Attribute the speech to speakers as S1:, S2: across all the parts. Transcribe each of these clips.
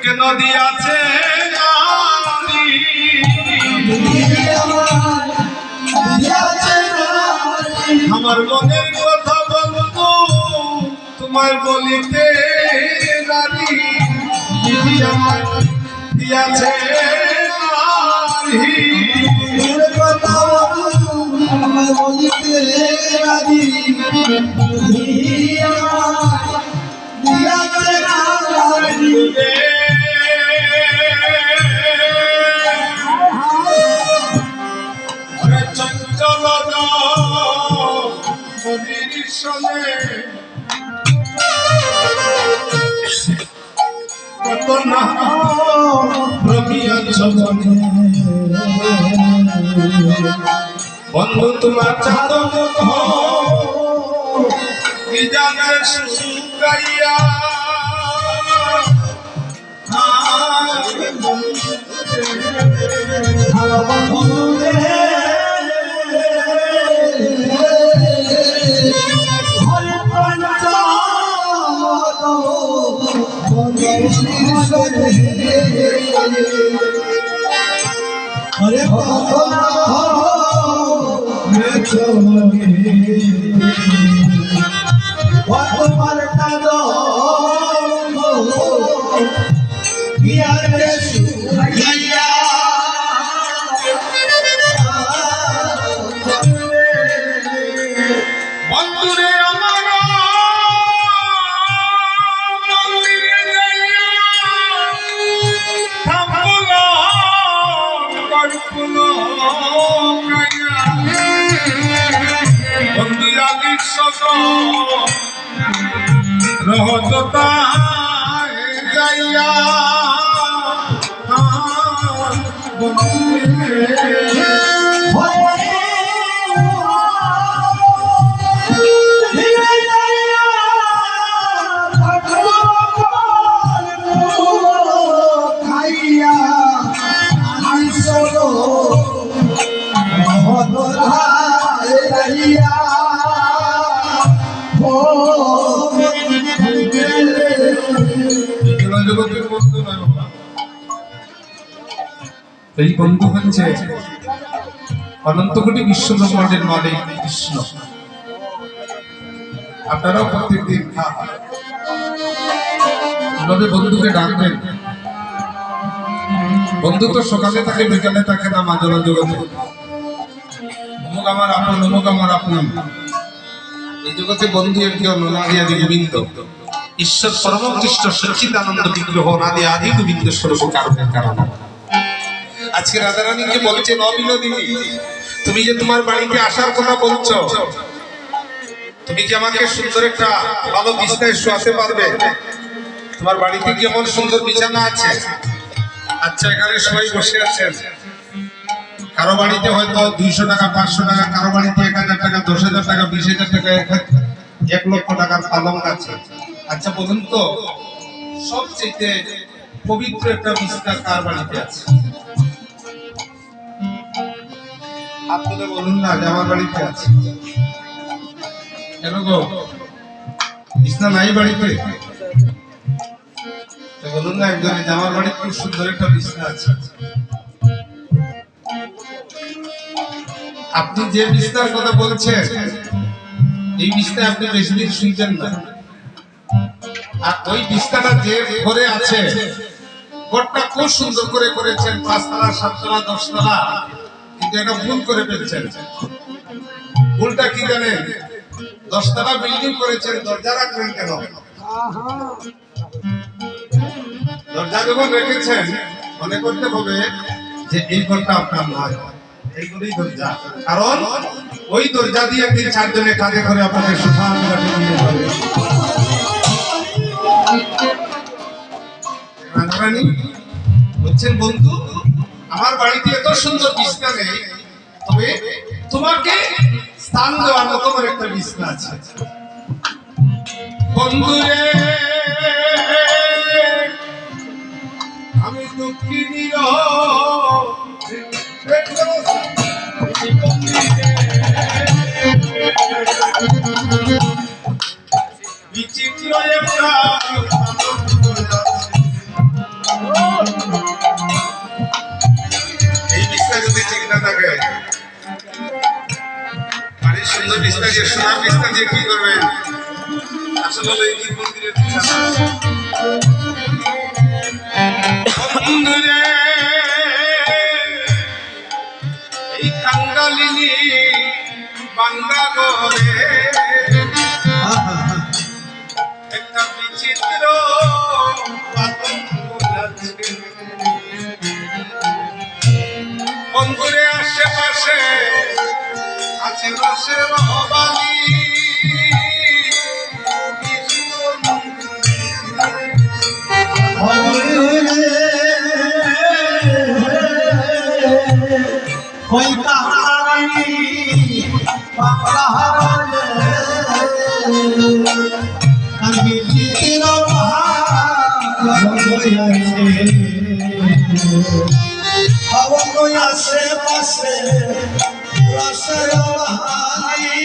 S1: কেন দিয়াছে আমার মনের কথা বলতো তোমার বলিতে রানী আমার দিয়াছে কথা আমার বলিতে রানী বন্ধু তোমার চাদর শুকাইয়া এই বন্ধু হচ্ছে অনন্ত কোটি বিশ্ব ব্রহ্মাণ্ডের মালিক কৃষ্ণ। আপনারাও প্রত্যেকদিন এভাবে বন্ধুকে ডাকবেন। বন্ধু তো সকালে থাকে বিকালে থাকে না, মাঝে জগতে অমুক আমার আপন অমুক আমার আপন। এই জগতে বন্ধু একটি অনাদি আদি গোবিন্দ ঈশ্বর পরমকৃষ্ণ সচ্চিদানন্দ বিগ্রহ অনাদি আদি গোবিন্দ স্বরূপ কারণের কারণ। আজকে রাধারানীকে বলছেন অবিনোদিনী, তুমি যে তোমার বাড়িতে আসার কথা বলছো, তুমি কি আমাকে সুন্দর একটা ভালো বিছানায় শোয়াতে পারবে? তোমার বাড়িতে কি এমন সুন্দর বিছানা আছে? আচ্ছা, এখানে সবাই বসে আছেন, কারো বাড়িতে হয়তো 200 টাকা 500 টাকা, কারো বাড়িতে 1000 টাকা 10,000 টাকা 20,000 টাকা 1 লক্ষ টাকার পালং আছে। আচ্ছা বলুন তো, সবচেয়ে পবিত্র একটা বিছানা কার বাড়িতে আছে? আপনাদের বলুন না যে আমার বাড়িতে আছে। কেন গো, বিছানা নাই বাড়িতে? বলুন না একজনে যে আমার বাড়িতে খুব সুন্দর একটা বিছানা আছে। আপনি যে বিছানার কথা বলছেন এই বিছনা আপনি বেশি দিন শুনছেন না। আর ওই বিছনাটা যে ঘরে আছে ঘরটা খুব সুন্দর করে করেছেন, 5 তলা 7 তলা 10 তলা, কিন্তু এটা ভুল করে ফেলছেন। ভুলটা কি জানেন? 10 তলা বিল্ডিং করেছেন, দরজা রাখবেন কেন? দরজা যখন রেখেছেন মনে করতে হবে যে এই ঘরটা আপনার নয়, এই ঘরেই দরজা, কারণ ওই দরজা দিয়ে 3-4 জনে কাজে করে আপনাকে সুঠাম ঘাটে নিয়ে যাবে। রানী বলছেন, বন্ধু আমার বাড়িতে এত সুন্দর বিছনা নেই, তবে তোমাকে স্থান দেওয়ার মতো আমার একটা বিছনা আছে। বন্ধু রে আমি দুঃখিনী বিচিত্র একটা এই বিছনা যদি ঠিক না থাকে, বাড়ির সুন্দর বিছনা দিয়ে সোনার বিছনা দিয়ে কি করবেন? আসলে হলো এই মন্দিরের বিছানা। এই কাঙ্গালিনী বাংলা ঘরে একটা বিচিত্র বন্ধুরে আশেপাশে আছে রসের বালি,
S2: আশেপাশে রসের বালি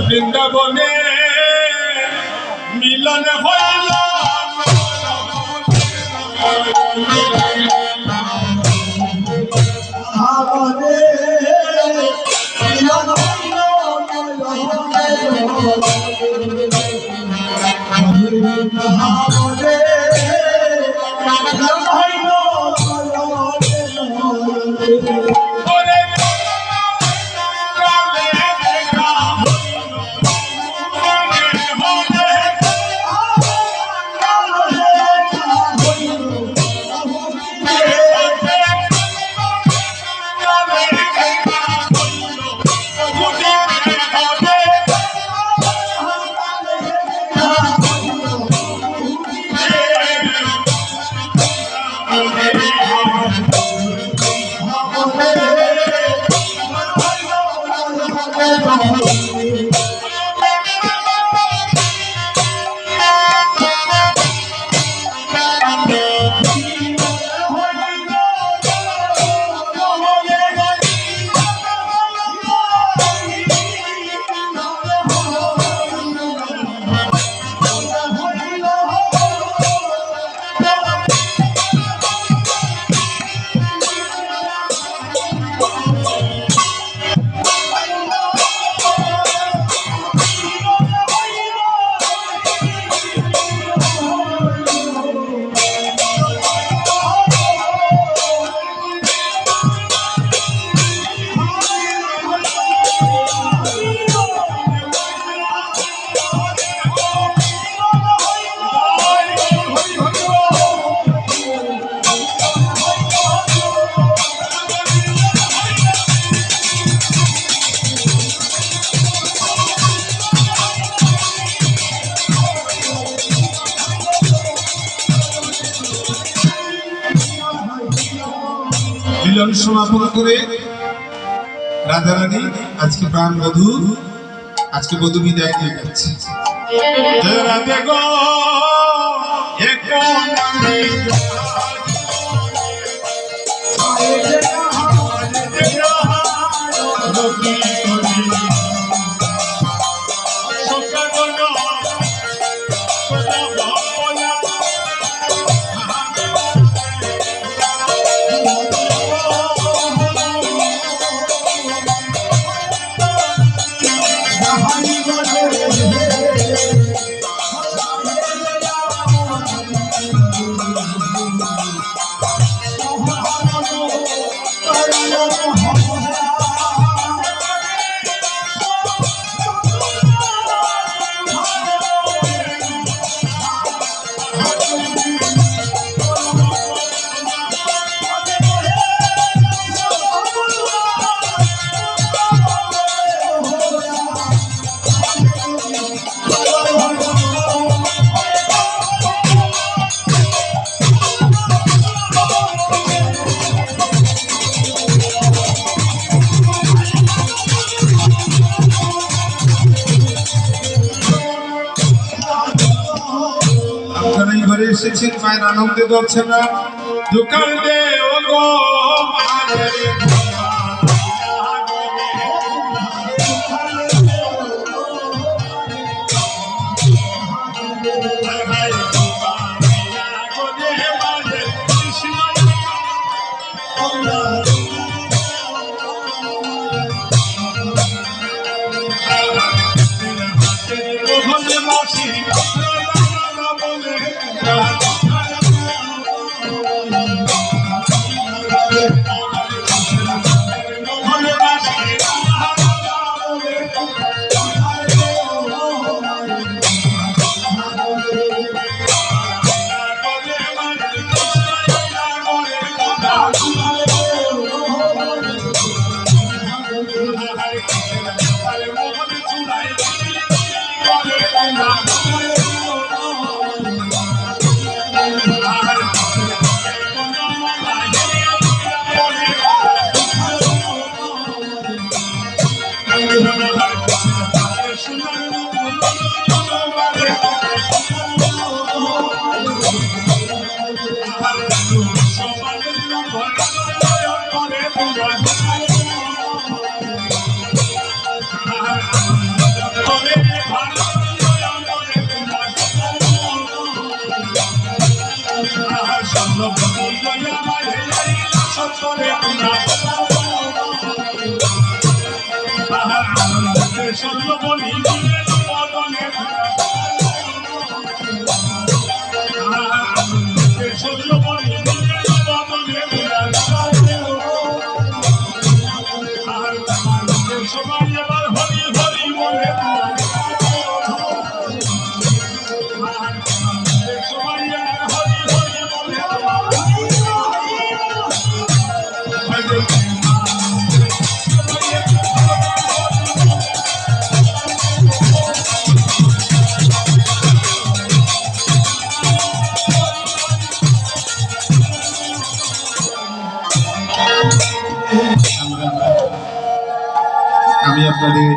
S1: বৃন্দাবনে মিলন হইল মিলন সমাপন করে রাধারানী আজকে প্রাণ বধূ আজকে বধূ বিদায় দিয়ে যাচ্ছে। জয় রাধে গো ঘরে এসেছেন, মায়ের আনন্দে ধরছে না দোকান দে ও গো আমি আপনাদের